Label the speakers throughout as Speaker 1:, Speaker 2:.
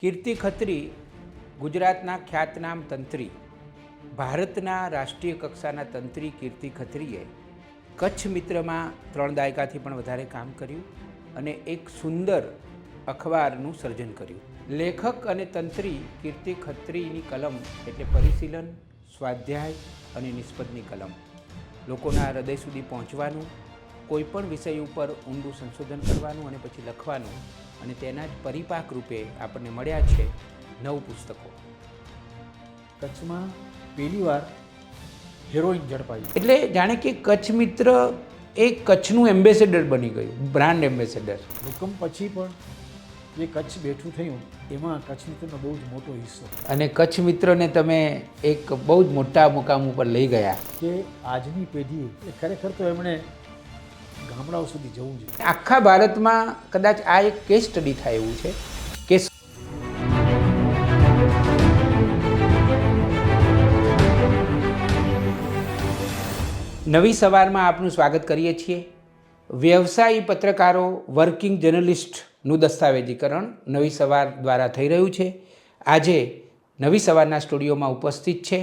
Speaker 1: કીર્તિ ખત્રી ગુજરાતના ખ્યાતનામ તંત્રી, ભારતના રાષ્ટ્રીય કક્ષાના તંત્રી કીર્તિ ખત્રીએ કચ્છ મિત્રમાં 3 દાયકાથી પણ વધારે કામ કર્યું અને એક સુંદર અખબારનું સર્જન કર્યું. લેખક અને તંત્રી કીર્તિ ખત્રીની કલમ એટલે પરિશીલન, સ્વાધ્યાય અને નિષ્પદની કલમ. લોકોના હૃદય સુધી પહોંચવાનું, કોઈપણ વિષય ઉપર ઊંડું સંશોધન કરવાનું અને પછી લખવાનું, અને તેના જ પરિપાક રૂપે આપણને મળ્યા છે 9 પુસ્તકો.
Speaker 2: કચ્છમાં પહેલીવાર હિરોઈન ઝડપાઈ.
Speaker 1: એટલે જાણે કે કચ્છ મિત્ર એ કચ્છનું એમ્બેસેડર બની ગયું, બ્રાન્ડ એમ્બેસેડર.
Speaker 2: ભૂકંપ પછી પણ જે કચ્છ બેઠું થયું એમાં કચ્છ મિત્રનો બહુ જ મોટો હિસ્સો.
Speaker 1: અને કચ્છ મિત્રને તમે એક બહુ જ મોટા મુકામ ઉપર લઈ ગયા.
Speaker 2: કે આજની પેઢી ખરેખર તો એમણે ગામડાઓ સુધી જવું જોઈએ.
Speaker 1: આખા ભારતમાં કદાચ આ એક કેસ સ્ટડી થાય એવું છે કે નવી સવારમાં આપનું સ્વાગત કરીએ છીએ. વ્યવસાયી પત્રકારો, વર્કિંગ જર્નલિસ્ટનું દસ્તાવેજીકરણ નવી સવાર દ્વારા થઈ રહ્યું છે. આજે નવી સવારના સ્ટુડિયોમાં ઉપસ્થિત છે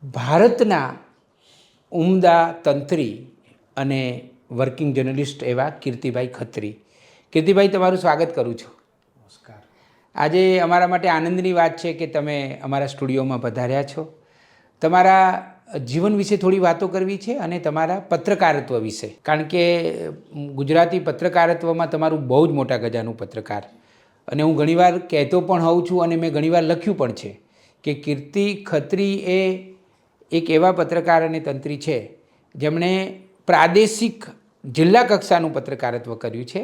Speaker 1: ભારતના ઉમદા તંત્રી અને વર્કિંગ જર્નલિસ્ટ એવા કીર્તિભાઈ ખત્રી. કીર્તિભાઈ, તમારું સ્વાગત કરું છું.
Speaker 2: નમસ્કાર.
Speaker 1: આજે અમારા માટે આનંદની વાત છે કે તમે અમારા સ્ટુડિયોમાં પધાર્યા છો. તમારા જીવન વિશે થોડી વાતો કરવી છે અને તમારા પત્રકારત્વ વિશે, કારણ કે ગુજરાતી પત્રકારત્વમાં તમારું બહુ જ મોટા ગજાનું પત્રકાર, અને હું ઘણીવાર કહેતો પણ હોઉં છું અને મેં ઘણીવાર લખ્યું પણ છે કે કીર્તિ ખત્રી એ એક એવા પત્રકાર અને તંત્રી છે જેમણે પ્રાદેશિક જિલ્લા કક્ષાનું પત્રકારત્વ કર્યું છે,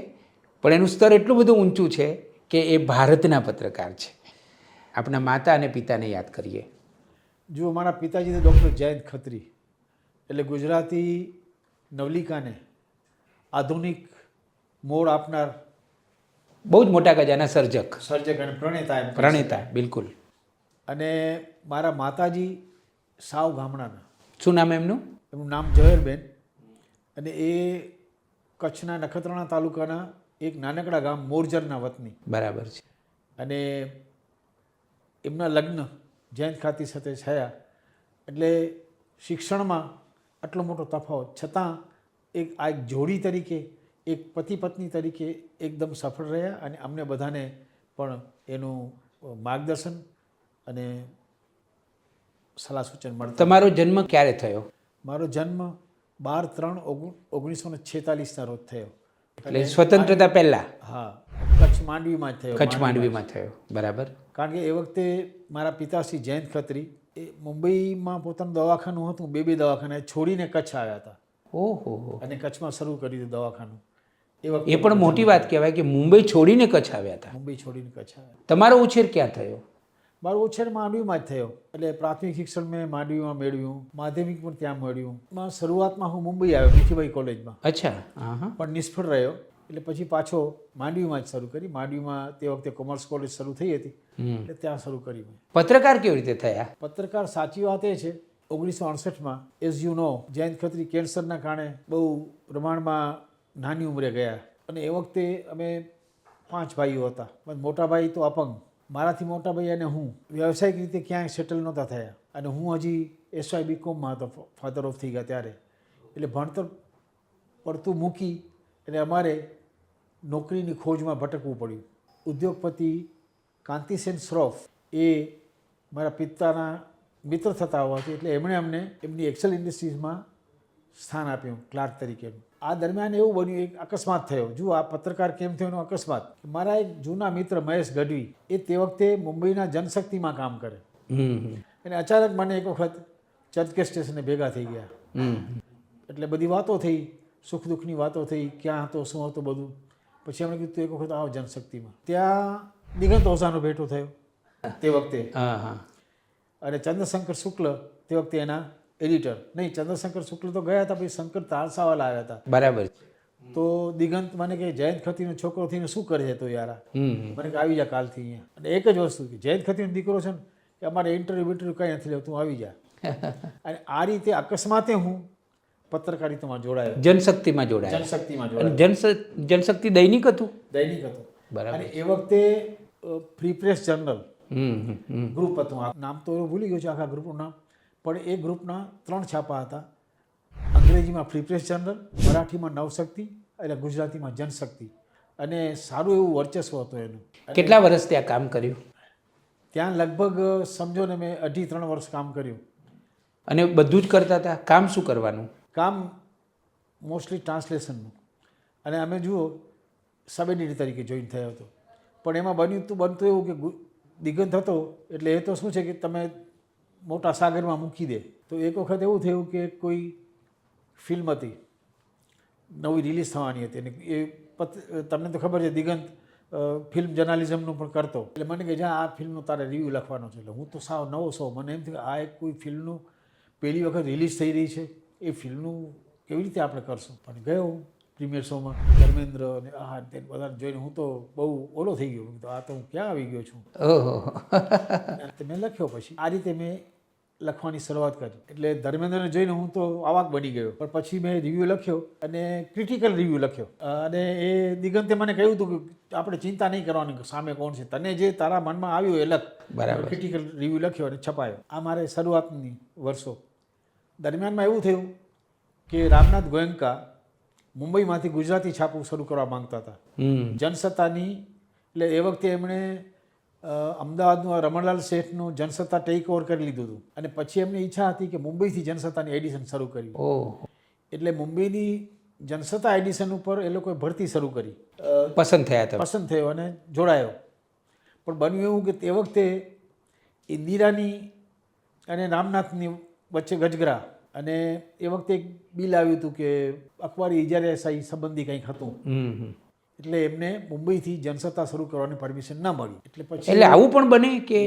Speaker 1: પણ એનું સ્તર એટલું બધું ઊંચું છે કે એ ભારતના પત્રકાર છે. આપણા માતા અને પિતાને યાદ કરીએ.
Speaker 2: જો મારા પિતાજી ડૉક્ટર જયંત ખત્રી, એટલે ગુજરાતી નવલિકાને આધુનિક મોડ આપનાર
Speaker 1: બહુ જ મોટા ગજાના સર્જક
Speaker 2: અને પ્રણેતા
Speaker 1: પ્રણેતા. બિલકુલ.
Speaker 2: અને મારા માતાજી સાવ ગામડાના.
Speaker 1: શું નામ એમનું?
Speaker 2: એમનું નામ ઝવેરબેન, અને એ કચ્છના નખત્રાણા તાલુકાના એક નાનકડા ગામ મોરજરના વતની.
Speaker 1: બરાબર છે.
Speaker 2: અને એમના લગ્ન જયંત ખાતી સાથે થયા. એટલે શિક્ષણમાં આટલો મોટો તફાવત છતાં આ એક જોડી તરીકે, એક પતિ પત્ની તરીકે એકદમ સફળ રહ્યા, અને અમને બધાને પણ એનું માર્ગદર્શન અને સલાહ સૂચન મળતા.
Speaker 1: તમારો જન્મ ક્યારે થયો?
Speaker 2: મારો જન્મ 12/3/1946 રોજ થયો.
Speaker 1: એટલે સ્વતંત્રતા પહેલાં?
Speaker 2: હા, કચ્છ માંડવીમાં જ થયો.
Speaker 1: કચ્છ માંડવીમાં થયો. બરાબર.
Speaker 2: કારણ કે એ વખતે મારા પિતાશ્રી જયંત ખત્રી એ મુંબઈમાં પોતાનું દવાખાનું હતું, બે દવાખાના છોડીને કચ્છ આવ્યા હતા.
Speaker 1: ઓહો.
Speaker 2: અને કચ્છમાં શરૂ કરી દીધું દવાખાનું. એ વખતે
Speaker 1: એ પણ મોટી વાત કહેવાય કે મુંબઈ છોડીને કચ્છ આવ્યા હતા.
Speaker 2: મુંબઈ છોડીને કચ્છ આવ્યા.
Speaker 1: તમારો ઉછેર ક્યાં થયો?
Speaker 2: મારો ઉછેર માંડવીમાં જ થયો. એટલે પ્રાથમિક શિક્ષણ મેં માંડવીમાં મેળવ્યું, માધ્યમિક પણ ત્યાં મળ્યું. શરૂઆતમાં હું મુંબઈ આવ્યો મીઠીબાઈ કોલેજમાં.
Speaker 1: અચ્છા. હા.
Speaker 2: પણ નિષ્ફળ રહ્યો. એટલે પછી પાછો માંડવીમાં જ શરૂ કરી. માંડવીમાં તે વખતે કોમર્સ કોલેજ શરૂ થઈ હતી, એટલે ત્યાં શરૂ કરી.
Speaker 1: પત્રકાર કેવી રીતે થયા?
Speaker 2: પત્રકાર, સાચી વાત એ છે, 1968માં as you know Jayant Khatri કેન્સરના કારણે બહુ પ્રમાણમાં નાની ઉંમરે ગયા. અને એ વખતે અમે 5 ભાઈઓ હતા. મોટા ભાઈ તો અપંગ, મારાથી મોટા ભાઈ અને હું વ્યવસાયિક રીતે ક્યાંય સેટલ નહોતા થયા, અને હું હજી SY BComમાં હતો, ફાધર ઓફ થઈ ગયા ત્યારે. એટલે ભણતર પડતું મૂકી અને અમારે નોકરીની ખોજમાં ભટકવું પડ્યું. ઉદ્યોગપતિ કાંતિસેન શ્રોફ એ મારા પિતાના મિત્ર થતા હોવાથી એટલે એમણે અમને એમની એક્સેલ ઇન્ડસ્ટ્રીઝમાં સ્થાન આપ્યું ક્લાર્ક તરીકેનું. આ દરમિયાન એવું બન્યું, એક અકસ્માત થયો. જુઓ આ પત્રકાર કેમ થયો એનો અકસ્માત. મારા એક જૂના મિત્ર મહેશ ગઢવી, એ તે વખતે મુંબઈના જનશક્તિમાં કામ કરે, અને અચાનક મને એક વખત ચર્ચગેટ સ્ટેશને ભેગા થઈ ગયા. એટલે બધી વાતો થઈ, સુખ દુઃખની વાતો થઈ, ક્યાં હતો, શું હતો, બધું. પછી એમણે કીધું એક વખત આવો જનશક્તિમાં. ત્યાં દિગંત ઓઝાનો ભેટો થયો તે વખતે. અને ચંદ્રશંકર શુક્લ તે વખતે એના એડિટર. નહીં, ચંદ્રશંકર શુક્લ તો ગયા હતા, પછી શંકર તારસાવાલા આવ્યા હતા.
Speaker 1: બરાબર.
Speaker 2: તો દિગંત મને કે જયંત ખત્રીનો છોકરો થઈને શું કરે છે તો યાર? મને કે આવી જા કાલથી અહીંયા. અને એક જ વસ્તુ કે જયંત ખત્રીનો દીકરો છે ને, કે અમારે ઇન્ટરવ્યૂ કંઈ નથી લેવું, તું આવી જા. અને આ રીતે અકસ્માતે હું પત્રકારિતામાં જોડાયો.
Speaker 1: જનશક્તિમાં જોડાયા.
Speaker 2: જનશક્તિમાં જોડાયો.
Speaker 1: જનશક્તિ દૈનિક હતું?
Speaker 2: દૈનિક હતું.
Speaker 1: બરાબર.
Speaker 2: અને એ વખતે ફ્રી પ્રેસ જર્નલ
Speaker 1: હમ હમ
Speaker 2: ગ્રુપ હતું. આ નામ તો એવું ભૂલી ગયો છે આખા ગ્રુપનું નામ, પણ એ ગ્રુપના 3 છાપા હતા. અંગ્રેજીમાં ફ્રી પ્રેસ જર્નલ, મરાઠીમાં નવશક્તિ એટલે ગુજરાતીમાં જનશક્તિ. અને સારું એવું વર્ચસ્વ હતું એનું.
Speaker 1: કેટલા વર્ષ ત્યાં કામ કર્યું?
Speaker 2: ત્યાં લગભગ સમજો ને મેં 2.5-3 વર્ષ કામ કર્યું.
Speaker 1: અને બધું જ કરતા હતા? કામ શું કરવાનું?
Speaker 2: કામ મોસ્ટલી ટ્રાન્સલેશનનું. અને અમે જુઓ સબ એડિટર તરીકે જોઈન થયો હતો. પણ એમાં બનતું એવું કે દિગંત હતો એટલે એ તો શું છે કે તમે મોટા સાગરમાં મૂકી દે. તો એક વખત એવું થયું કે કોઈ ફિલ્મ હતી નવી રિલીઝ થવાની હતી, અને એ તમને તો ખબર છે દિગંત ફિલ્મ જર્નાલિઝમનું પણ કરતો. એટલે મને કે જ્યાં આ ફિલ્મનો તારે રિવ્યૂ લખવાનો છે. એટલે હું તો સાવ નવો સૌ, મને એમ થયું આ એક કોઈ ફિલ્મનું પહેલી વખત રિલીઝ થઈ રહી છે, એ ફિલ્મનું કેવી રીતે આપણે કરશું. પણ ગયો પ્રીમિયર શોમાં ધર્મેન્દ્ર અને આ તે બધાને જોઈને હું તો બહુ ઓલો થઈ ગયો. તો આ તો હું ક્યાં આવી ગયો છું.
Speaker 1: ઓહો.
Speaker 2: મેં લખ્યો. પછી આ રીતે મેં લખવાની શરૂઆત કરી. એટલે ધર્મેન્દ્રને જોઈને હું તો આવાક બની ગયો. પણ પછી મેં રિવ્યૂ લખ્યો અને ક્રિટિકલ રિવ્યૂ લખ્યો. અને એ દિગંતે મને કહ્યું હતું કે આપણે ચિંતા નહીં કરવાની સામે કોણ છે, તને જે તારા મનમાં આવ્યું એ લખ.
Speaker 1: બરાબર.
Speaker 2: ક્રિટિકલ રિવ્યૂ લખ્યો અને છપાયો. આ મારે શરૂઆતની વર્ષો. દરમિયાનમાં એવું થયું કે રામનાથ ગોયંકા મુંબઈમાંથી ગુજરાતી છાપું શરૂ કરવા માંગતા હતા. જનસત્તાની, એટલે એ વખતે એમણે અમદાવાદનું રમણલાલ શેઠનું જનસત્તા ટેક ઓવર કરી લીધું હતું. અને પછી એમની ઈચ્છા હતી કે મુંબઈથી જનસત્તાની એડિશન શરૂ કરી. એટલે મુંબઈની જનસત્તા એડિશન ઉપર એ લોકોએ ભરતી શરૂ કરી.
Speaker 1: પસંદ થયા હતા?
Speaker 2: પસંદ થયો અને જોડાયો. પણ બન્યું એવું કે તે વખતે ઇન્દિરાની અને રામનાથની વચ્ચે ગજગરા. અને એ વખતે એક બિલ આવ્યું હતું કે અખબારી ઇજારાશાહી સંબંધી કંઈક હતું. એટલે એમને મુંબઈથી જનસત્તા શરૂ કરવાની પરમિશન ના મળી. એટલે પછી
Speaker 1: એટલે આવું પણ બને કે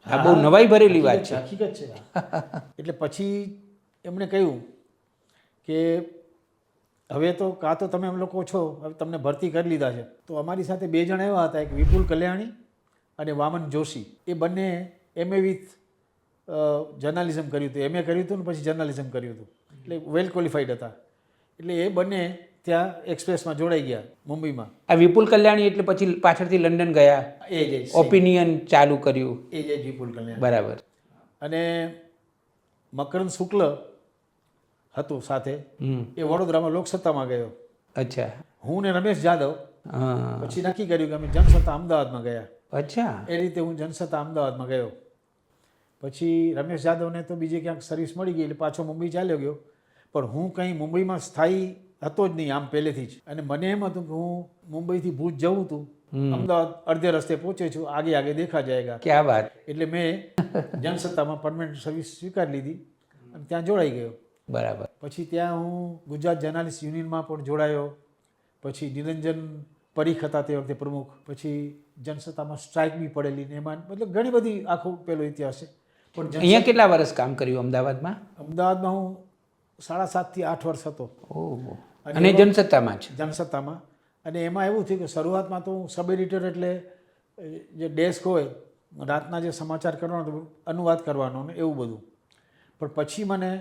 Speaker 1: આ બહુ નવાઈ ભરેલી વાત છે.
Speaker 2: હકીકત છે. એટલે પછી એમણે કહ્યું કે હવે તો કાં તો તમે એમ લોકો છો, હવે તમને ભરતી કરી લીધા છે. તો અમારી સાથે 2 જણ એવા હતા, એક વિપુલ કલ્યાણી અને વામન જોશી. એ બંને MA વિથ જર્નાલિઝમ કર્યું હતું. MA કર્યું હતું ને પછી જર્નાલિઝમ કર્યું હતું. એટલે વેલ ક્વોલિફાઈડ હતા. એટલે એ બંને ત્યાં એક્સપ્રેસમાં જોડાઈ ગયા મુંબઈમાં.
Speaker 1: આ વિપુલ કલ્યાણી એટલે પછી પાછળથી લંડન ગયા,
Speaker 2: એ જ
Speaker 1: ઓપિનિયન ચાલુ કર્યું.
Speaker 2: એ જ વિપુલ કલ્યાણી.
Speaker 1: બરાબર.
Speaker 2: અને મકરંદ શુક્લ હતું સાથે, એ વડોદરામાં લોકસત્તામાં ગયો.
Speaker 1: અચ્છા.
Speaker 2: હું ને રમેશ જાદવ
Speaker 1: હા.
Speaker 2: પછી નક્કી કર્યું કે અમે જનસત્તા અમદાવાદમાં ગયા.
Speaker 1: અચ્છા.
Speaker 2: એ રીતે હું જનસત્તા અમદાવાદમાં ગયો. પછી રમેશ જાદવને તો બીજે ક્યાંક સર્વિસ મળી ગઈ એટલે પાછો મુંબઈ ચાલ્યો ગયો. પણ હું કંઈ મુંબઈમાં સ્થાયી હતો જ નહીં આમ પહેલેથી જ. અને મને એમ હતું કે હું મુંબઈથી ભુજ જવું હતું, અમદાવાદ અડધે રસ્તે પહોંચે છું, આગે આગે દેખા જાયગા.
Speaker 1: ક્યાં વાત.
Speaker 2: એટલે મેં જનસત્તામાં પરમનન્ટ સર્વિસ સ્વીકારી લીધી અને ત્યાં જોડાઈ ગયો.
Speaker 1: બરાબર.
Speaker 2: પછી ત્યાં હું ગુજરાત જર્નાલિસ્ટ યુનિયનમાં પણ જોડાયો. પછી નિરંજન પરીખ હતા તે વખતે પ્રમુખ. પછી જનસત્તામાં સ્ટ્રાઇક બી પડેલી ને એમાં મતલબ ઘણી બધી આખો પેલો ઇતિહાસ છે. પણ
Speaker 1: અહીંયા કેટલા વર્ષ કામ કર્યું અમદાવાદમાં?
Speaker 2: અમદાવાદમાં હું 7.5 થી 8 વર્ષ હતો.
Speaker 1: ઓહો. અને જનસત્તામાં જ?
Speaker 2: જનસત્તામાં. અને એમાં એવું થયું કે શરૂઆતમાં તો હું સબ એડિટર એટલે જે ડેસ્ક હોય રાતના જે સમાચાર કરવાનો અનુવાદ કરવાનો ને એવું બધું. પણ પછી મને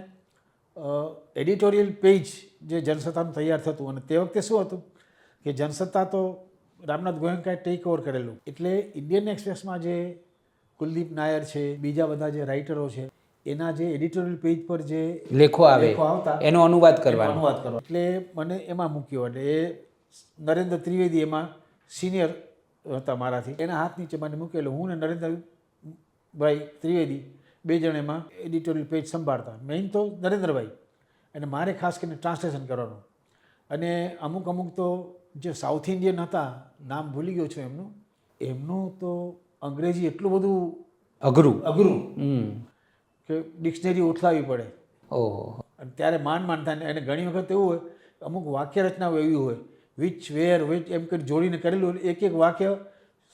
Speaker 2: એડિટોરિયલ પેજ જે જનસત્તાનું તૈયાર થતું. અને તે વખતે શું હતું કે જનસત્તા તો રામનાથ ગોયંકાએ ટેક ઓવર કરેલું. એટલે ઇન્ડિયન એક્સપ્રેસમાં જે કુલદીપ નાયર છે, બીજા બધા જે રાઇટરો છે, એના જે એડિટોરિયલ પેજ પર જે
Speaker 1: લેખો
Speaker 2: આવતા
Speaker 1: એનો અનુવાદ કરવાનો.
Speaker 2: એટલે મને એમાં મૂક્યો. એટલે એ નરેન્દ્ર ત્રિવેદી એમાં સિનિયર હતા મારાથી, એના હાથ નીચે મને મૂકેલો. હું ને નરેન્દ્રભાઈ ત્રિવેદી 2 જણ એમાં એડિટોરિયલ પેજ સંભાળતા. મેઇન તો નરેન્દ્રભાઈ, અને મારે ખાસ કરીને ટ્રાન્સલેશન કરવાનું. અને અમુક તો જે સાઉથ ઇન્ડિયન હતા, નામ ભૂલી ગયો છું એમનું તો અંગ્રેજી એટલું બધું અઘરું કે ડિક્શનરી ઉઠલાવી પડે.
Speaker 1: ઓહો.
Speaker 2: અને ત્યારે માંડ થાય. અને ઘણી વખત એવું હોય, અમુક વાક્ય રચનાઓ એવી હોય વિચ વેર વિચ એમ કરી જોડીને કરેલું હોય. એક વાક્ય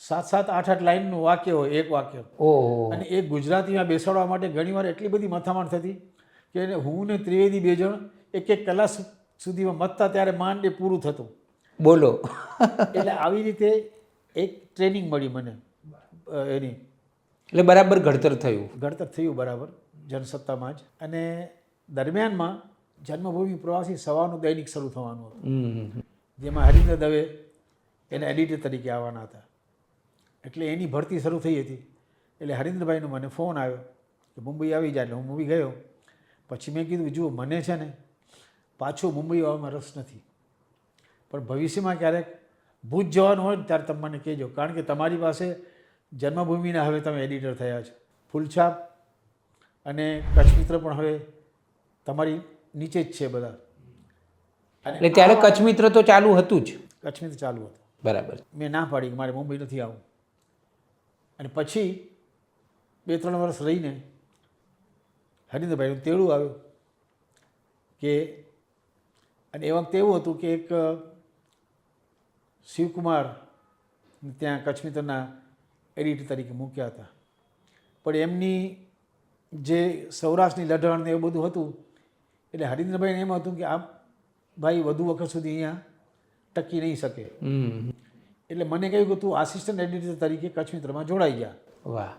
Speaker 2: 7-7, 8-8 લાઇનનું વાક્ય હોય, એક વાક્ય.
Speaker 1: ઓહો.
Speaker 2: અને એ ગુજરાતીમાં બેસાડવા માટે ઘણીવાર એટલી બધી મથામણ થતી કે હું ને ત્રિવેદી 2 જણ એક કલાક સુધીમાં મથતા ત્યારે માંડ એ પૂરું થતું.
Speaker 1: બોલો.
Speaker 2: એટલે આવી રીતે એક ટ્રેનિંગ મળી મને એની.
Speaker 1: એટલે બરાબર ઘડતર થયું
Speaker 2: બરાબર જનસત્તામાં જ. અને દરમિયાનમાં જન્મભૂમિ પ્રવાસી સવારનું દૈનિક શરૂ થવાનું હતું, જેમાં હરીન્દ્ર દવે એના એડિટર તરીકે આવવાના હતા. એટલે એની ભરતી શરૂ થઈ હતી. એટલે હરીન્દ્રભાઈનો મને ફોન આવ્યો કે મુંબઈ આવી જાય. એટલે હું મુંબઈ ગયો. પછી મેં કીધું જુઓ મને છે ને પાછું મુંબઈ આવવામાં રસ નથી, પણ ભવિષ્યમાં ક્યારેક ભૂજ જવાનું હોય ને ત્યારે તમે મને કહેજો, કારણ કે તમારી પાસે જન્મભૂમિના હવે તમે એડિટર થયા છો. ફૂલછાપ અને કચ્છ મિત્ર પણ હવે તમારી નીચે જ છે બધા.
Speaker 1: એટલે ત્યારે કચ્છ મિત્ર તો ચાલુ હતું જ.
Speaker 2: કચ્છ મિત્ર ચાલુ હતું.
Speaker 1: બરાબર.
Speaker 2: મેં ના પાડી કે મારે મુંબઈ નથી આવવું. અને પછી 2-3 વર્ષ રહીને હરીન્દ્રભાઈનું તેડું આવ્યું કે, અને એ વખતે એવું હતું કે એક શિવકુમાર ત્યાં કચ્છ મિત્રના એડિટર તરીકે મૂક્યા હતા, પણ એમની જે સૌરાષ્ટ્રની લઢણ ને એવું બધું હતું, એટલે હરીન્દ્રભાઈને એમ હતું કે આ ભાઈ વધુ વખત સુધી અહીંયા ટકી નહીં શકે. એટલે મને કહ્યું કે તું આસિસ્ટન્ટ એડિટર તરીકે કચ્છ મિત્રમાં જોડાઈ ગયા.
Speaker 1: વાહ.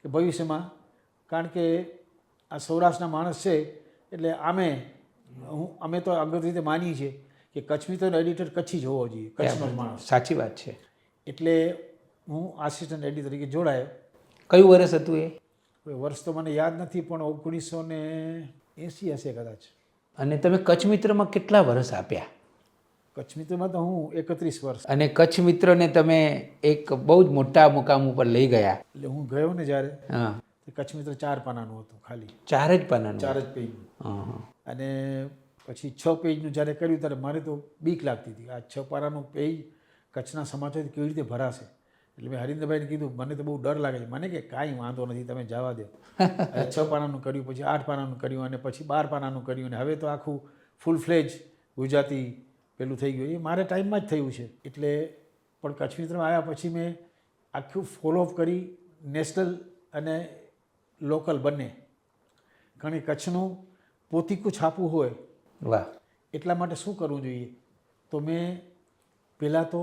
Speaker 2: કે ભવિષ્યમાં, કારણ કે આ સૌરાષ્ટ્રના માણસ છે એટલે અમે તો અંગત રીતે માનીએ છીએ કે કચ્છ મિત્રનો એડિટર કચ્છી જ હોવો જોઈએ, કચ્છનો જ માણસ.
Speaker 1: સાચી વાત છે.
Speaker 2: એટલે હું આસિસ્ટન્ટ એડિટર તરીકે જોડાયો.
Speaker 1: કયું વર્ષ હતું એ?
Speaker 2: વર્ષ તો મને યાદ નથી, પણ 1980 હશે કદાચ.
Speaker 1: અને તમે કચ્છ મિત્રમાં કેટલા વર્ષ આપ્યા?
Speaker 2: કચ્છ મિત્રમાં તો હું 31 વર્ષ.
Speaker 1: અને કચ્છ મિત્રને તમે એક બહુ જ મોટા મુકામ ઉપર લઈ ગયા.
Speaker 2: એટલે હું ગયો ને જ્યારે,
Speaker 1: હા,
Speaker 2: કચ્છ મિત્ર 4 પાનાનું હતું ખાલી.
Speaker 1: 4 જ પાનાનું?
Speaker 2: 4 જ પેજનું.
Speaker 1: હા.
Speaker 2: અને પછી 6 પેજનું જ્યારે કર્યું ત્યારે મારે તો બીક લાગતી હતી. આ 6 પાનાનું પેજ કચ્છના સમાચારથી કેવી રીતે ભરાશે. એટલે મેં હરીન્દ્રભાઈને કીધું મને તો બહુ ડર લાગે છે. મને કે કાંઈ વાંધો નથી, તમે જવા દો. 6 પાનાનું કર્યું, પછી 8 પાનાનું કર્યું, અને પછી 12 પાનાનું કર્યું, અને હવે તો આખું ફૂલ ફ્લેજ ગુજરાતી પેલું થઈ ગયું. એ મારે ટાઈમમાં જ થયું છે. એટલે પણ કચ્છ મિત્રમાં આવ્યા પછી મેં આખું ફોલોઅપ કરી, નેશનલ અને લોકલ બંને. કારણ કે કચ્છનું પોતીકું છાપવું હોય,
Speaker 1: વાહ,
Speaker 2: એટલા માટે શું કરવું જોઈએ? તો મેં પહેલાં તો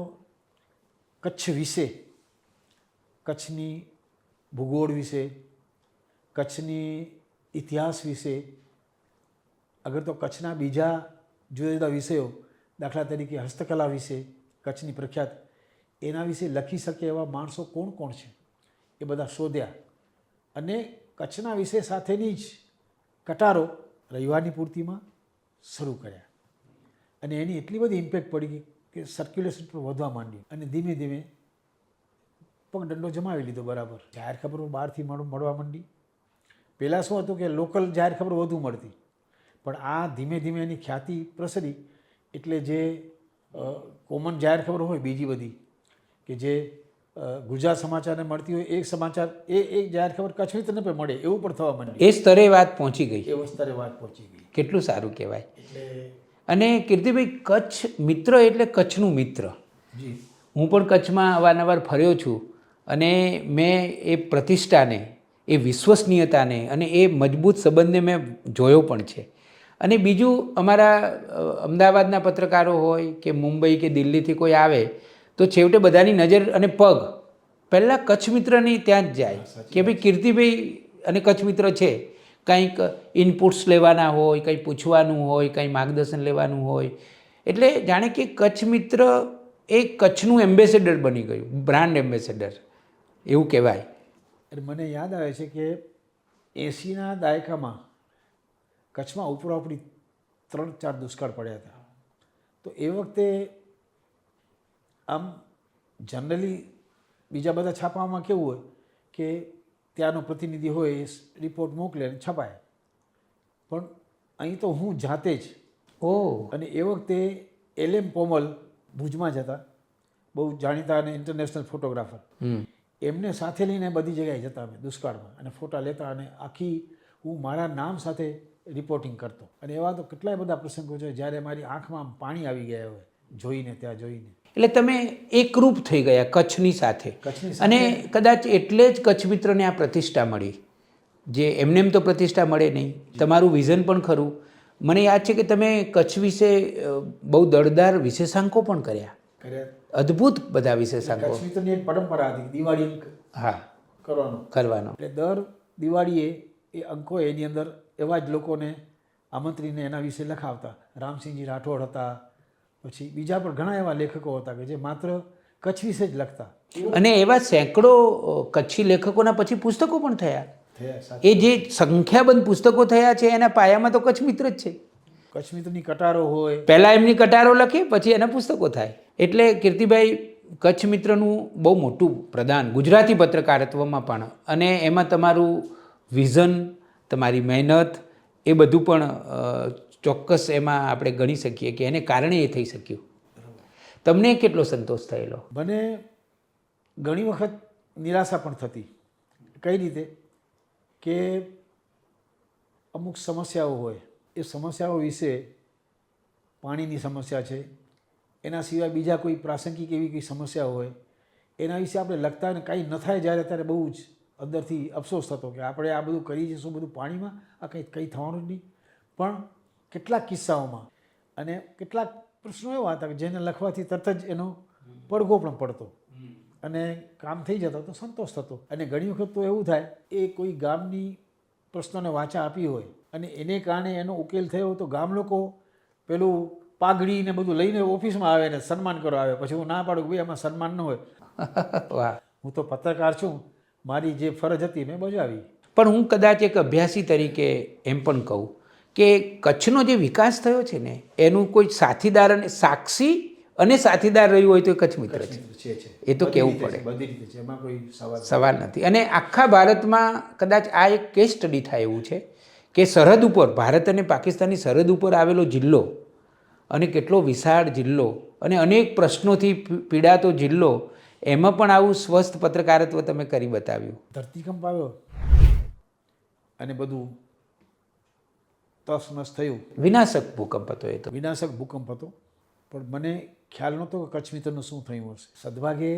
Speaker 2: કચ્છ વિશે, કચ્છની ભૂગોળ વિશે, કચ્છની ઇતિહાસ વિશે, અગર તો કચ્છના બીજા જુદા જુદા વિષયો, દાખલા તરીકે હસ્તકલા વિશે, કચ્છની પ્રખ્યાત, એના વિશે લખી શકે એવા માણસો કોણ કોણ છે એ બધા શોધ્યા. અને કચ્છના વિષય સાથેની જ કટારો રવિવારની પૂર્તિમાં શરૂ કર્યા. અને એની એટલી બધી ઇમ્પેક્ટ પડી કે સર્ક્યુલેશન પણ વધવા માંડ્યું. અને ધીમે ધીમે પગદંડો જમાવી લીધો બરાબર. જાહેર ખબરો બહારથી મળવા માંડી. પહેલાં શું હતું કે લોકલ જાહેર ખબરો વધુ મળતી, પણ આ ધીમે ધીમે એની ખ્યાતિ પ્રસરી. એટલે જે કોમન જાહેર ખબરો હોય બીજી બધી, કે જે ગુજરાત સમાચારને મળતી હોય, એક સમાચાર એ જાહેર ખબર કચ્છ મિત્રને પણ મળે એવું પણ થવા માંડ્યું.
Speaker 1: એ સ્તરે વાત પહોંચી ગઈ.
Speaker 2: એ સ્તરે વાત પહોંચી ગઈ.
Speaker 1: કેટલું સારું કહેવાય.
Speaker 2: એટલે
Speaker 1: અને કીર્તિભાઈ, કચ્છ મિત્ર એટલે કચ્છનું મિત્ર.
Speaker 2: જી,
Speaker 1: હું પણ કચ્છમાં અવારનવાર ફર્યો છું, અને મેં એ પ્રતિષ્ઠાને, એ વિશ્વસનીયતાને અને એ મજબૂત સંબંધને મેં જોયો પણ છે. અને બીજું, અમારા અમદાવાદના પત્રકારો હોય કે મુંબઈ કે દિલ્હીથી કોઈ આવે તો છેવટે બધાની નજર અને પગ પહેલાં કચ્છ મિત્રની ત્યાં જ જાય કે ભાઈ કીર્તિભાઈ અને કચ્છ મિત્ર છે. કંઈક ઇનપુટ્સ લેવાના હોય, કંઈ પૂછવાનું હોય, કંઈ માર્ગદર્શન લેવાનું હોય, એટલે જાણે કે કચ્છ મિત્ર એ કચ્છનું એમ્બેસેડર બની ગયું, બ્રાન્ડ એમ્બેસેડર એવું કહેવાય.
Speaker 2: એટલે મને યાદ આવે છે કે 80ના દાયકામાં કચ્છમાં ઉપરાઉપરી 3-4 દુષ્કાળ પડ્યા હતા. તો એ વખતે આમ જનરલી બીજા બધા છાપામાં કેવું હોય કે ત્યાંનો પ્રતિનિધિ હોય એ રિપોર્ટ મોકલે અને છપાય, પણ અહીં તો હું જાતે જ. અને એ વખતે LM પોમલ ભુજમાં જ હતા, બહુ જાણીતા અને ઇન્ટરનેશનલ ફોટોગ્રાફર. એમને સાથે લઈને બધી જગ્યાએ જતા અમે દુષ્કાળમાં, અને ફોટા લેતા, અને આખી હું મારા નામ સાથે રિપોર્ટિંગ કરતો. અને એવા તો કેટલાય બધા પ્રસંગો છે જ્યારે મારી આંખમાં પાણી આવી ગયા હોય જોઈને, ત્યાં જોઈને.
Speaker 1: એટલે તમે એકરૂપ થઈ ગયા કચ્છની સાથે. અને કદાચ એટલે જ કચ્છ મિત્રને આ પ્રતિષ્ઠા મળી, જે એમનેમ તો પ્રતિષ્ઠા મળે નહીં. તમારું વિઝન પણ ખરું. મને યાદ છે કે તમે કચ્છ વિશે બહુ દળદાર વિશેષાંકો પણ કર્યા. અદ્ભુત બધા વિશેષાંકો.
Speaker 2: કચ્છ મિત્રની એક પરંપરા હતી દિવાળી અંક કરવાનો. એટલે દર દિવાળીએ એ અંકો એની અંદર એવા જ લોકોને આમંત્રીને એના વિશે લખાવતા. રામસિંહજી રાઠોડ હતા, પછી બીજા પણ ઘણા એવા લેખકો હતા કે જે માત્ર કચ્છ વિશે જ લખતા
Speaker 1: અને એવા સેંકડો કચ્છી લેખકોના પછી પુસ્તકો પણ થયા. એ જે સંખ્યાબંધ પુસ્તકો થયા છે એના પાયામાં તો કચ્છ મિત્ર જ છે.
Speaker 2: કચ્છ મિત્રની કટારો હોય,
Speaker 1: પહેલાં એમની કટારો લખી પછી એના પુસ્તકો થાય. એટલે કીર્તિભાઈ, કચ્છ મિત્રનું બહુ મોટું પ્રદાન ગુજરાતી પત્રકારત્વમાં પણ, અને એમાં તમારું વિઝન, તમારી મહેનત, એ બધું પણ ચોક્કસ એમાં આપણે ગણી શકીએ કે એને કારણે એ થઈ શક્યું. તમને કેટલો સંતોષ થયેલો?
Speaker 2: મને ઘણી વખત નિરાશા પણ થતી. કઈ રીતે કે અમુક સમસ્યાઓ હોય, એ સમસ્યાઓ વિશે, પાણીની સમસ્યા છે, એના સિવાય બીજા કોઈ પ્રાસંગિક એવી કોઈ સમસ્યા હોય, એના વિશે આપણે લખતા ને કાંઈ ન થાય જ્યારે ત્યારે બહુ જ અંદરથી અફસોસ થતો કે આપણે આ બધું કરી જઈશું બધું પાણીમાં, આ કંઈ થવાનું જ નહીં. પણ કેટલાક કિસ્સાઓમાં અને કેટલાક પ્રશ્નો એવા હતા કે જેને લખવાથી તરત જ એનો પડઘો પણ પડતો અને કામ થઈ જતો તો સંતોષ થતો. અને ઘણી વખત તો એવું થાય એ કોઈ ગામની પ્રશ્નોને વાચા આપી હોય અને એને કારણે એનો ઉકેલ થયો તો ગામ લોકો પેલું પાઘડી ને બધું લઈને ઓફિસમાં આવે ને સન્માન કરવા આવે. પછી હું ના પાડું કે ભાઈ આમાં સન્માન ન હોય.
Speaker 1: વાહ!
Speaker 2: હું તો પત્રકાર છું, મારી જે ફરજ હતી મેં બજાવી.
Speaker 1: પણ હું કદાચ એક અભ્યાસી તરીકે એમ પણ કહું કે કચ્છનો જે વિકાસ થયો છે ને એનું કોઈ સાથીદાર અને સાક્ષી અને સાથીદાર રહ્યું હોય તો એ કચ્છ મિત્ર છે. એ તો કહેવું પડે,
Speaker 2: બધી રીતે છે, એમાં કોઈ
Speaker 1: સવાલ નથી. અને આખા ભારતમાં કદાચ આ એક કેસ સ્ટડી થાય એવું છે કે સરહદ ઉપર, ભારત અને પાકિસ્તાનની સરહદ ઉપર આવેલો જિલ્લો, અને કેટલો વિશાળ જિલ્લો અને અનેક પ્રશ્નોથી પીડાતો જિલ્લો, એમાં પણ આવું સ્વસ્થ પત્રકારત્વ તમે કરી બતાવ્યું.
Speaker 2: ધરતીકંપ આવ્યો અને બધું તસનસ થયું.
Speaker 1: વિનાશક ભૂકંપ હતો એ તો.
Speaker 2: વિનાશક ભૂકંપ હતો, પણ મને ખ્યાલ નહોતો કે કચ્છ મિત્રનું શું થયું હશે. સદભાગે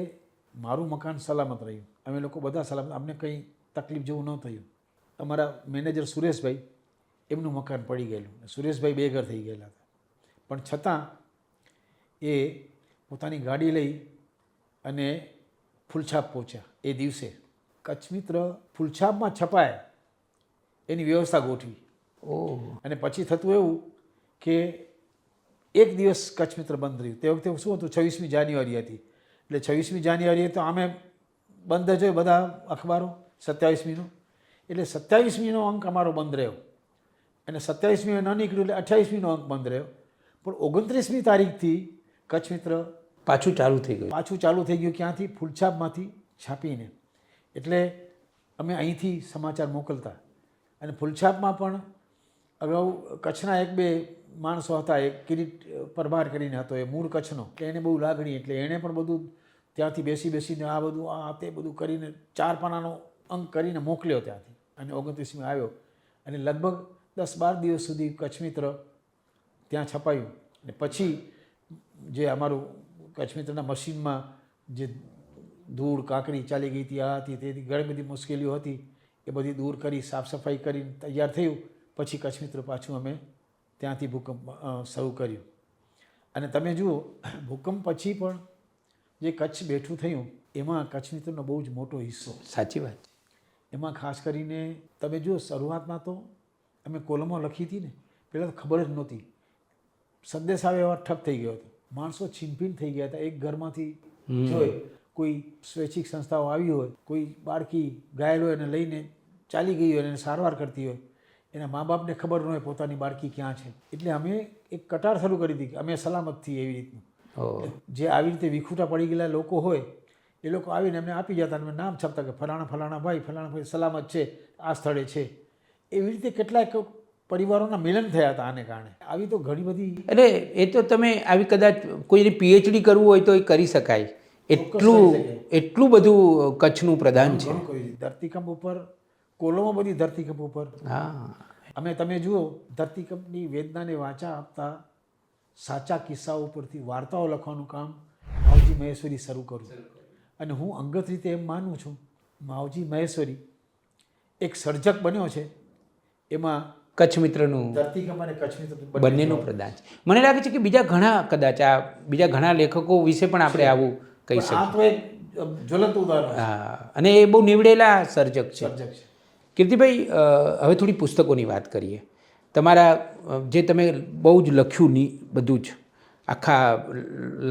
Speaker 2: મારું મકાન સલામત રહ્યું, અમે લોકો બધા સલામત, અમને કંઈ તકલીફ જેવું ન થયું. અમારા મેનેજર સુરેશભાઈ, એમનું મકાન પડી ગયેલું, સુરેશભાઈ બેઘર થઈ ગયેલા હતા. પણ છતાં એ પોતાની ગાડી લઈ અને ફૂલછાપ પહોંચ્યા. એ દિવસે કચ્છ મિત્ર ફૂલછાપમાં છપાય એની વ્યવસ્થા ગોઠવી. અને પછી થતું એવું કે એક દિવસ કચ્છ મિત્ર બંધ રહ્યું. તે વખતે શું હતું, 26મી જાન્યુઆરી હતી. એટલે 26મી જાન્યુઆરીએ તો આમે બંધ જ હોય બધા અખબારો, 27મીનો. એટલે 27મીનો અંક અમારો બંધ રહ્યો અને 27મી ન નીકળ્યું એટલે 28મીનો અંક બંધ રહ્યો. પણ 29મી તારીખથી કચ્છ મિત્ર
Speaker 1: પાછું ચાલુ થઈ ગયું.
Speaker 2: પાછું ચાલુ થઈ ગયું. ક્યાંથી? ફૂલછાપમાંથી છાપીને. એટલે અમે અહીંથી સમાચાર મોકલતા. અને ફૂલછાપમાં પણ અગાઉ કચ્છના એક બે માણસો હતા, એક કિરીટ પરમાર કરીને હતો, એ મૂળ કચ્છનો, એટલે એને બહુ લાગણી, એટલે એણે પણ બધું ત્યાંથી બેસીને આ બધું આ તે બધું કરીને 4 પાનાનો અંક કરીને મોકલ્યો ત્યાંથી. અને 29મી આવ્યો અને લગભગ 10-12 દિવસ સુધી કચ્છ મિત્ર ત્યાં છપાયું. અને પછી જે અમારું કચ્છ મિત્રના મશીનમાં જે ધૂળ કાંકરી ચાલી ગઈ હતી, આ હતી તેથી ઘણી બધી મુશ્કેલીઓ હતી, એ બધી દૂર કરી સાફ સફાઈ કરીને તૈયાર થયું. પછી કચ્છ મિત્ર પાછું અમે ત્યાંથી ભૂકંપ શરૂ કર્યું. અને તમે જુઓ, ભૂકંપ પછી પણ જે કચ્છ બેઠું થયું એમાં કચ્છ મિત્રનો બહુ જ મોટો હિસ્સો.
Speaker 1: સાચી વાત.
Speaker 2: એમાં ખાસ કરીને તમે જુઓ, શરૂઆતમાં તો અમે કોલમો લખી હતી ને, પહેલાં તો ખબર જ નહોતી. સંદેશ આવે એવા ઠપ થઈ ગયો હતો, માણસો છીનભીન થઈ ગયા હતા. એક ઘરમાંથી જોઈ કોઈ સ્વૈચ્છિક સંસ્થાઓ આવી હોય, કોઈ બાળકી ઘાયલ હોય એને લઈને ચાલી ગઈ હોય, એને સારવાર કરતી હોય, એના મા બાપને ખબર ન હોય પોતાની બાળકી ક્યાં છે. એટલે અમે એક કટાર શરૂ કરી હતી કે અમે સલામત છીએ એવી રીતનું. જે આવી રીતે વિખૂટા પડી ગયેલા લોકો હોય એ લોકો આવીને એમને આપી જતા, અને નામ છપતા કે ફલાણા ભાઈ સલામત છે, આ સ્થળે છે. એવી રીતે કેટલાક પરિવારોના મિલન થયા હતા આને કારણે. આવી તો ઘણી બધી,
Speaker 1: એટલે એ તો તમે આવી કદાચ કોઈને પીએચડી કરવું હોય તો એ કરી શકાય, એટલું બધું કચ્છનું પ્રદાન છે.
Speaker 2: ધરતીકંપ ઉપર કોલમો બધી ધરતીકંપ ઉપર.
Speaker 1: હા,
Speaker 2: અમે તમે જુઓ, ધરતીકંપની વેદનાને વાચા આપતા સાચા કિસ્સાઓ ઉપરથી વાર્તાઓ લખવાનું કામ માવજી મહેશ્વરી શરૂ કરું. અને હું અંગત રીતે એમ માનું છું, માવજી મહેશ્વરી એક સર્જક બન્યો છે. એમાં
Speaker 1: કચ્છ મિત્રનું,
Speaker 2: ધરતીકંપ અને કચ્છ મિત્ર
Speaker 1: બંનેનું પ્રદાન છે. મને લાગે છે કે બીજા ઘણા, કદાચ આ બીજા ઘણા લેખકો વિશે પણ આપણે આવું કહી શકીએ.
Speaker 2: આ તો એક જ્વલંત ઉદાહરણ.
Speaker 1: હા, અને એ બહુ નીવડેલા સર્જક છે.
Speaker 2: સર્જક છે.
Speaker 1: કીર્તિભાઈ, હવે થોડી પુસ્તકોની વાત કરીએ. તમારા જે તમે બહુ જ લખ્યું બધું જ, આખા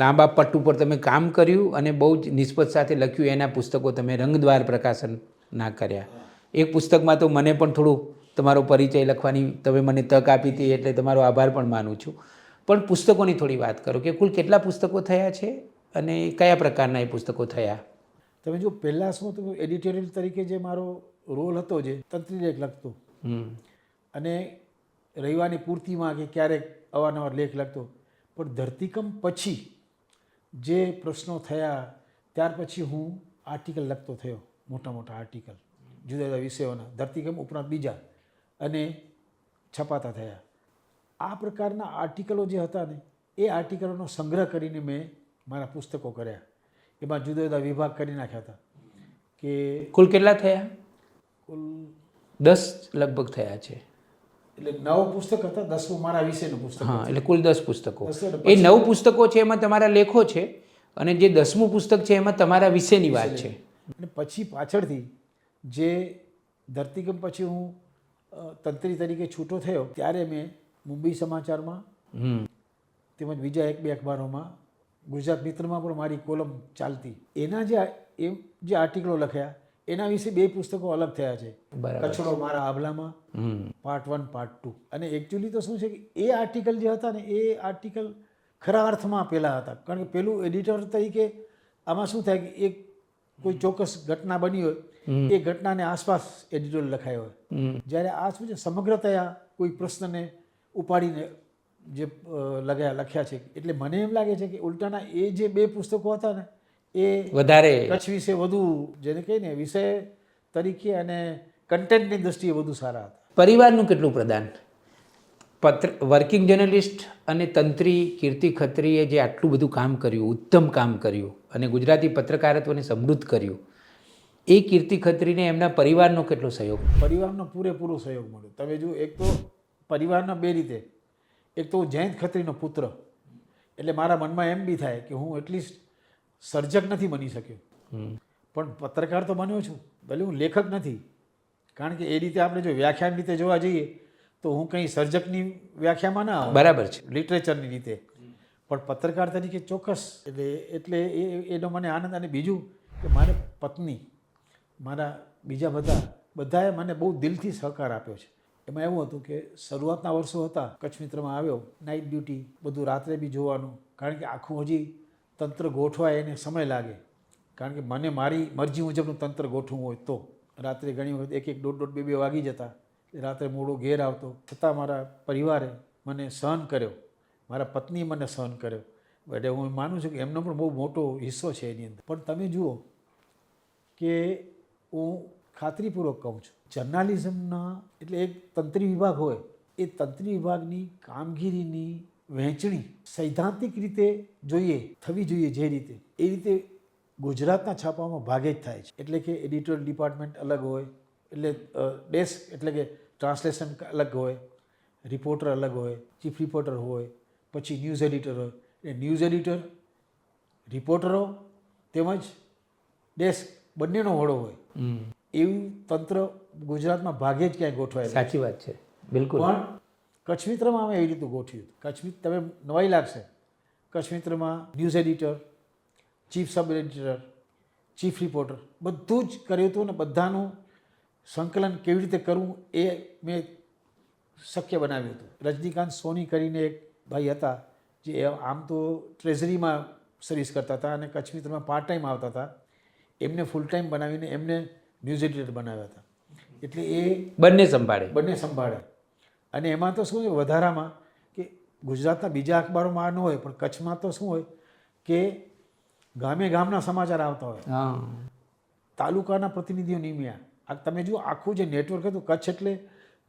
Speaker 1: લાંબા પટ્ટ ઉપર તમે કામ કર્યું અને બહુ જ નિષ્પત સાથે લખ્યું. એના પુસ્તકો તમે રંગદ્વાર પ્રકાશનના કર્યા. એક પુસ્તકમાં તો મને પણ થોડું તમારો પરિચય લખવાની તમે મને તક આપી હતી, એટલે તમારો આભાર પણ માનું છું. પણ પુસ્તકોની થોડી વાત કરો કે કુલ કેટલા પુસ્તકો થયા છે અને કયા પ્રકારના એ પુસ્તકો થયા?
Speaker 2: તમે જો પહેલાં શું હતું, એડિટોરિયલ તરીકે જે મારો રોલ હતો, જે તંત્રી લેખ લખતો અને રવિવારની પૂર્તિમાં કે ક્યારેક અવારનવાર લેખ લખતો. પણ ધરતીકંપ પછી જે પ્રશ્નો થયા ત્યાર પછી હું આર્ટિકલ લખતો થયો, મોટા મોટા આર્ટિકલ જુદા જુદા વિષયોના, ધરતીકંપ ઉપરાંત બીજા, અને છપાતા થયા. આ પ્રકારના આર્ટિકલો જે હતા ને, એ આર્ટિકલોનો સંગ્રહ કરીને મેં મારા પુસ્તકો કર્યા. એમાં જુદા જુદા વિભાગ કરી નાખ્યા હતા કે
Speaker 1: કુલ કેટલા થયા?
Speaker 2: કુલ
Speaker 1: 10 લગભગ થયા છે.
Speaker 2: એટલે 9 પુસ્તક હતા, 10મું મારા વિષયનું પુસ્તક.
Speaker 1: હા, એટલે કુલ 10 પુસ્તકો.
Speaker 2: 10
Speaker 1: એ 9 પુસ્તકો છે એમાં તમારા લેખો છે, અને જે 10મું પુસ્તક છે એમાં તમારા વિષયની વાત છે.
Speaker 2: અને પછી પાછળથી જે ધરતીકંપ પછી હું તંત્રી તરીકે છૂટો થયો, ત્યારે મેં મુંબઈ સમાચારમાં તેમજ બીજા 1-2 અખબારોમાં, ગુજરાત મિત્રમાં પણ મારી કોલમ ચાલતી. એના જે આર્ટિકલો લખ્યા એના વિશે 2 પુસ્તકો અલગ થયા છે. કચડો મારા આભલામાં પાર્ટ 1 પાર્ટ 2. અને એકચ્યુઅલી તો શું છે કે એ આર્ટિકલ જે હતા ને, એ આર્ટિકલ ખરા અર્થમાં પહેલાં હતા. કારણ કે પેલું એડિટર તરીકે આમાં શું થાય કે એક કોઈ ચોક્કસ ઘટના બની હોય, એ ઘટનાને આસપાસ એડિટોરિયલ લખાયો હોય. જ્યારે આ શું છે, સમગ્રતયા કોઈ પ્રશ્નને ઉપાડીને જે લખ્યા છે. એટલે મને એમ લાગે છે કે ઉલટાના એ જે 2 પુસ્તકો હતા ને, એ
Speaker 1: વધારે
Speaker 2: કચ્છ વિશે વધુ, જેને કહીને વિષય તરીકે અને કન્ટેન્ટની દૃષ્ટિએ વધુ સારા હતા.
Speaker 1: પરિવારનું કેટલું પ્રદાન? વર્કિંગ જર્નલિસ્ટ અને તંત્રી કીર્તિ ખત્રીએ જે આટલું બધું કામ કર્યું, ઉત્તમ કામ કર્યું અને ગુજરાતી પત્રકારત્વને સમૃદ્ધ કર્યું, એ કીર્તિ ખત્રીને એમના પરિવારનો કેટલો સહયોગ?
Speaker 2: પરિવારનો પૂરેપૂરો સહયોગ મળ્યો. તમે જો, એક તો પરિવારના 2 રીતે. એક તો જયંત ખત્રીનો પુત્ર, એટલે મારા મનમાં એમ બી થાય કે હું એટલીસ્ટ સર્જક નથી બની શક્યો, પણ પત્રકાર તો બન્યો છું. ભલે હું લેખક નથી, કારણ કે એ રીતે આપણે જો વ્યાખ્યાન રીતે જોવા જઈએ તો હું કંઈ સર્જકની વ્યાખ્યામાં ના આવું.
Speaker 1: બરાબર છે.
Speaker 2: લિટરેચરની રીતે. પણ પત્રકાર તરીકે ચોક્કસ. એટલે એનો મને આનંદ. અને બીજું કે મારે પત્ની, મારા બીજા બધાએ મને બહુ દિલથી સહકાર આપ્યો છે. એમાં એવું હતું કે શરૂઆતના વર્ષો હતા, કચ્છ મિત્રમાં આવ્યો, નાઇટ ડ્યુટી, બધું રાત્રે બી જોવાનું, કારણ કે આખું હજી તંત્ર ગોઠવાય એને સમય લાગે. કારણ કે મને મારી મરજી મુજબનું તંત્ર ગોઠવું હોય તો રાત્રે ઘણી વખત 1-1, 1.5, 2-2 વાગી જતા. રાત્રે મોડો ઘેર આવતો, છતાં મારા પરિવારે મને સહન કર્યો, મારા પત્નીએ મને સહન કર્યો. એટલે હું માનું છું કે એમનો પણ બહુ મોટો હિસ્સો છે એની અંદર. પણ તમે જુઓ કે હું ખાતરીપૂર્વક કહું છું, જર્નાલિઝમના એટલે એક તંત્રી વિભાગ હોય, એ તંત્રી વિભાગની કામગીરીની વહેંચણી સૈદ્ધાંતિક રીતે થવી જોઈએ જે રીતે, એ રીતે ગુજરાતના છાપામાં ભાગે જ થાય છે. એટલે કે એડિટોરિયલ ડિપાર્ટમેન્ટ અલગ હોય, એટલે ડેસ્ક એટલે કે ટ્રાન્સલેશન અલગ હોય, રિપોર્ટર અલગ હોય, ચીફ રિપોર્ટર હોય, પછી ન્યૂઝ એડિટર હોય. એ ન્યૂઝ એડિટર, રિપોર્ટરો તેમજ ડેસ્ક બંનેનો વડો હોય. એવું તંત્ર ગુજરાતમાં ભાગે જ ક્યાંય ગોઠવાય.
Speaker 1: સાચી વાત છે, બિલકુલ.
Speaker 2: પણ કચ્છ મિત્રમાં અમે એવી રીતે ગોઠવ્યું. કચ્છ મિત્ર, તમે નવાઈ લાગશે, કચ્છ મિત્રમાં news editor, chief sub editor, chief reporter બધું જ કર્યું હતું. અને બધાનું સંકલન કેવી રીતે કરવું એ મેં શક્ય બનાવ્યું હતું. રજનીકાંત સોની કરીને એક ભાઈ હતા, જે આમ તો ટ્રેઝરીમાં સર્વિસ કરતા હતા અને કચ્છ મિત્રમાં પાર્ટ ટાઈમ આવતા હતા. એમને ફૂલ ટાઈમ બનાવીને એમને ન્યૂઝ એડિટર બનાવ્યા હતા. એટલે એ બંને સંભાળે. અને એમાં તો શું છે વધારામાં, કે ગુજરાતના બીજા અખબારોમાં આ ન હોય, પણ કચ્છમાં તો શું હોય કે ગામના સમાચાર આવતા હોય, તાલુકાના પ્રતિનિધિઓ નિમ્યા. આ તમે જુઓ, આખું જે નેટવર્ક હતું, કચ્છ એટલે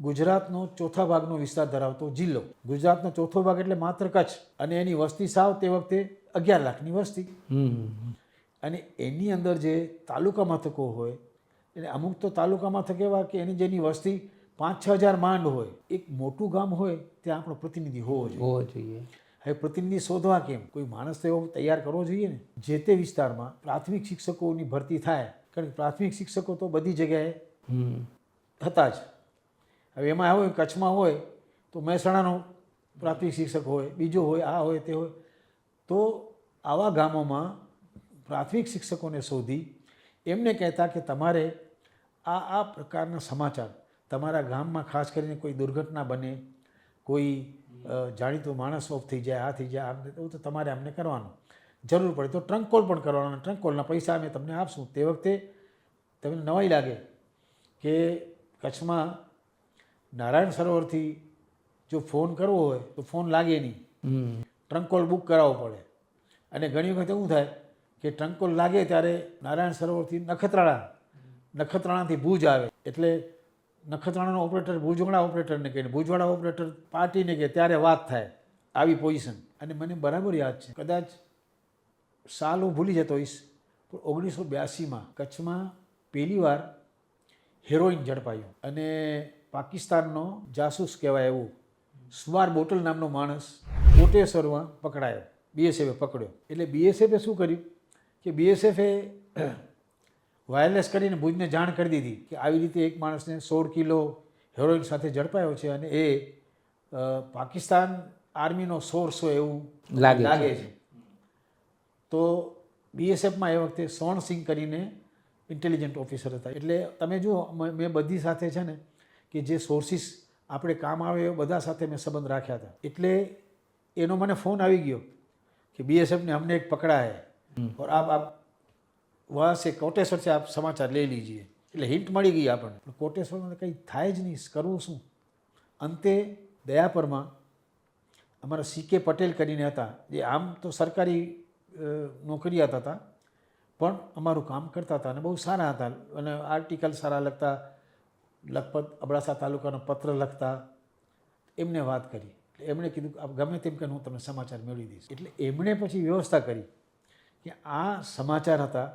Speaker 2: ગુજરાતનો 4થા ભાગનો વિસ્તાર ધરાવતો જિલ્લો. ગુજરાતનો 4થો ભાગ એટલે માત્ર કચ્છ, અને એની વસ્તી સાવ તે વખતે 11 લાખની વસ્તી. અને એની અંદર જે તાલુકા મથકો હોય, એટલે અમુક તો તાલુકા મથક એવા કે જેની વસ્તી 5-6 હજાર માંડ હોય. એક મોટું ગામ હોય ત્યાં આપણો પ્રતિનિધિ હોવો જોઈએ. હવે પ્રતિનિધિ શોધવા કેમ? કોઈ માણસ તો એવો તૈયાર કરવો જોઈએ ને. જે તે વિસ્તારમાં પ્રાથમિક શિક્ષકોની ભરતી થાય, કારણ કે પ્રાથમિક શિક્ષકો તો બધી જગ્યાએ હતા જ. હવે એમાં હોય, કચ્છમાં હોય તો મહેસાણાનો પ્રાથમિક શિક્ષક હોય, બીજો હોય, આ હોય તે હોય. તો આવા ગામોમાં પ્રાથમિક શિક્ષકોને શોધી એમને કહેતા કે તમારે આ પ્રકારના સમાચાર તમારા ગામમાં ખાસ કરીને કોઈ દુર્ઘટના બને, કોઈ જાણીતો માણસ ઓફ થઈ જાય, આ થઈ જાય, આમ એવું તો તમારે અમને કરવાનું. જરૂર પડે તો ટ્રંક કોલ પણ કરવાનો. ટ્રંક કોલના પૈસા અમે તમને આપશું. તે વખતે તમને નવાઈ લાગે કે કચ્છમાં નારાયણ સરોવરથી જો ફોન કરવો હોય તો ફોન લાગે નહીં, ટ્રંક કોલ બુક કરાવવો પડે. અને ઘણી વખત એવું થાય કે ટ્રંક કોલ લાગે ત્યારે નારાયણ સરોવરથી નખત્રાણાથી ભુજ આવે, એટલે નખત્રાણાનો ઓપરેટર ભુજવાળા ઓપરેટરને કહે, ભુજવાળા ઓપરેટર પાર્ટીને કહે, ત્યારે વાત થાય. આવી પોઝિશન. અને મને બરાબર યાદ છે, કદાચ સાલ હું ભૂલી જતો હોઈશ, પણ 1982માં કચ્છમાં પહેલીવાર હેરોઇન ઝડપાયું અને પાકિસ્તાનનો જાસૂસ કહેવાય એવું સુમાર બોટલ નામનો માણસ કોટેશ્વરમાં પકડાયો. બીએસએફે પકડ્યો. એટલે બીએસએફે શું કર્યું કે બીએસએફે વાયરલેસ કરીને ભુજને જાણ કરી દીધી કે આવી રીતે એક માણસને 16 કિલો હેરોઇન સાથે ઝડપાયો છે અને એ પાકિસ્તાન આર્મીનો સોર્સ હોય એવું લાગે છે. તો બીએસએફમાં એ વખતે સોણસિંહ કરીને ઇન્ટેલિજન્ટ ઓફિસર હતા. એટલે તમે જુઓ, મેં બધી સાથે છે ને કે જે સોર્સિસ આપણે કામ આવે એ બધા સાથે મેં સંબંધ રાખ્યા હતા. એટલે એનો મને ફોન આવી ગયો कि बीएसएफ ने हमने एक पकड़ा है और आप वहाँ से कोटेश्वर से आप समाचार ले लीजिए. એટલે હિન્ટ મળી ગઈ આપણને. પણ કોટેશ્વરમાં કંઈ થાય જ નહીં, કરવું શું? અંતે દયાપરમાં અમારા CK પટેલ કરીને હતા, જે આમ તો સરકારી નોકરિયાત હતા પણ અમારું કામ કરતા હતા અને બહુ સારા હતા અને આર્ટિકલ સારા લખતા, લખપત અબડાસા તાલુકાનો પત્ર લખતા. એમને વાત કરી, એમણે કીધું આપ ગમે તેમ કે હું તમને સમાચાર મેળવી દઈશ. એટલે એમણે પછી વ્યવસ્થા કરી કે આ સમાચાર હતા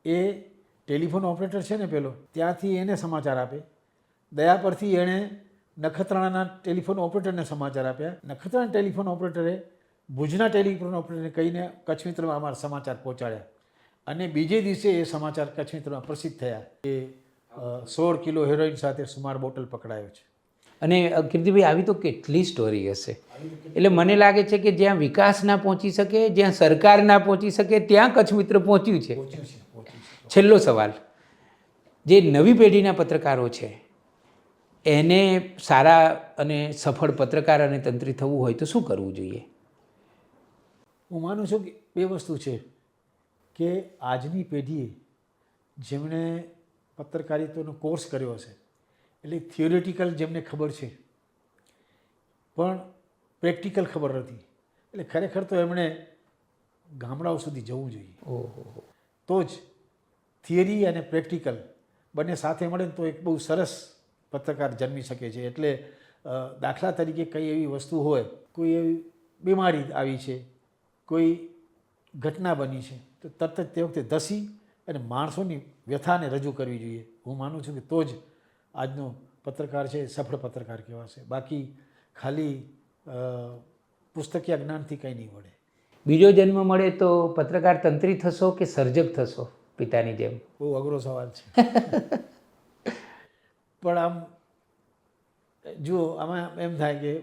Speaker 2: એ ટેલિફોન ઓપરેટર છે ને પેલો, ત્યાંથી એને સમાચાર આપે. દયા પરથી એણે નખત્રાણાના ટેલિફોન ઓપરેટરને સમાચાર આપ્યા. નખત્રાણા ટેલિફોન ઓપરેટરે ભુજના ટેલિફોન ઓપરેટરને કહીને કચ્છ મિત્રમાં અમારા સમાચાર પહોંચાડ્યા અને બીજે દિવસે એ સમાચાર કચ્છ મિત્રમાં પ્રસિદ્ધ થયા કે 16 કિલો હેરોઇન સાથે સુમાર બોટલ પકડાયો છે.
Speaker 1: અને કીર્તિભાઈ, આવી તો કેટલી સ્ટોરી હશે. એટલે મને લાગે છે કે જ્યાં વિકાસ ના પહોંચી શકે, જ્યાં સરકાર ના પહોંચી શકે, ત્યાં કચ્છ મિત્ર પહોંચ્યું છે. છેલ્લો સવાલ, જે નવી પેઢીના પત્રકારો છે એને સારા અને સફળ પત્રકાર અને તંત્રી થવું હોય તો શું કરવું જોઈએ?
Speaker 2: હું માનું છું કે બે વસ્તુ છે કે આજની પેઢીએ જેમણે પત્રકારિતાનો કોર્સ કર્યો હશે, એટલે થિયોરિટિકલ જેમને ખબર છે પણ પ્રેક્ટિકલ ખબર નથી, એટલે ખરેખર તો એમણે ગામડાઓ સુધી જવું જોઈએ. તો જ થિયરી અને પ્રેક્ટિકલ બંને સાથે મળે તો એક બહુ સરસ પત્રકાર જન્મી શકે છે. એટલે દાખલા તરીકે કઈ એવી વસ્તુ હોય, કોઈ એવી બીમારી આવી છે, કોઈ ઘટના બની છે, તો તરત જ તે વખતે ધસી અને માણસોની વ્યથાને રજૂ કરવી જોઈએ. હું માનું છું કે તો જ આજનો પત્રકાર છે સફળ પત્રકાર કહેવાશે. બાકી ખાલી પુસ્તકીય જ્ઞાનથી કંઈ નહીં મળે.
Speaker 1: બીજો જન્મ મળે તો પત્રકાર તંત્રી થશો કે સર્જક થશો પિતાની જેમ?
Speaker 2: બહુ અઘરો સવાલ છે. પણ આમ જુઓ, આમાં એમ થાય કે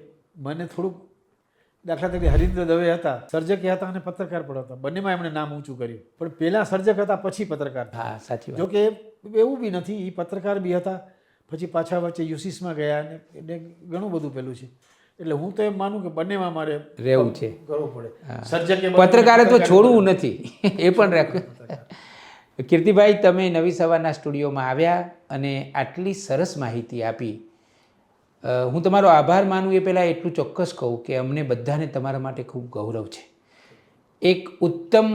Speaker 2: મને થોડુંક, દાખલા તરીકે હરીન્દ્ર દવે હતા, સર્જક હતા અને પત્રકાર પણ હતા, બંનેમાં એમણે નામ ઊંચું કર્યું. પણ પહેલાં સર્જક હતા પછી પત્રકાર.
Speaker 1: હા, સાચી વાત.
Speaker 2: જો કે એવું બી નથી, એ પત્રકાર બી હતા, પછી પાછા વચ્ચે યુસીસમાં ગયા અને એને ઘણું બધું પેલું છે. એટલે હું તો એમ માનું કે બંનેમાં મારે
Speaker 1: રહેવું છે,
Speaker 2: કરવું પડે. સર્જકે
Speaker 1: પત્રકારત્વ છોડવું નથી, એ પણ રાખ્યું. કીર્તિભાઈ, તમે નવી સવારના સ્ટુડિયોમાં આવ્યા અને આટલી સરસ માહિતી આપી. હું તમારો આભાર માનું એ પહેલાં એટલું ચોક્કસ કહું કે અમને બધાને તમારા માટે ખૂબ ગૌરવ છે. એક ઉત્તમ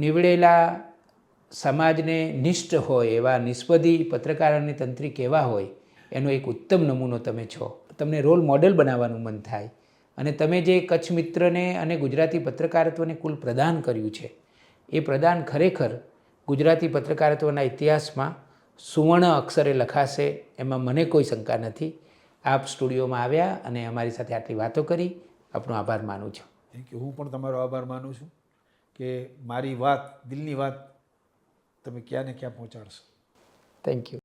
Speaker 1: નીવડેલા સમાજને નિષ્ઠ હોય એવા નિસ્પદી પત્રકાર અને તંત્રી કેવા હોય એનો એક ઉત્તમ નમૂનો તમે છો. તમને રોલ મોડેલ બનાવવાનું મન થાય અને તમે જે કચ્છ મિત્રને અને ગુજરાતી પત્રકારત્વને કુલ પ્રદાન કર્યું છે એ પ્રદાન ખરેખર ગુજરાતી પત્રકારત્વના ઇતિહાસમાં સુવર્ણ અક્ષરે લખાશે, એમાં મને કોઈ શંકા નથી. આપ સ્ટુડિયોમાં આવ્યા અને અમારી સાથે આટલી વાતો કરી, આપનો આભાર માનું છું.
Speaker 2: Thank you. હું પણ તમારો આભાર માનું છું કે મારી વાત, દિલની વાત તમે ક્યાં ને ક્યાં પહોંચાડશો.
Speaker 1: Thank you.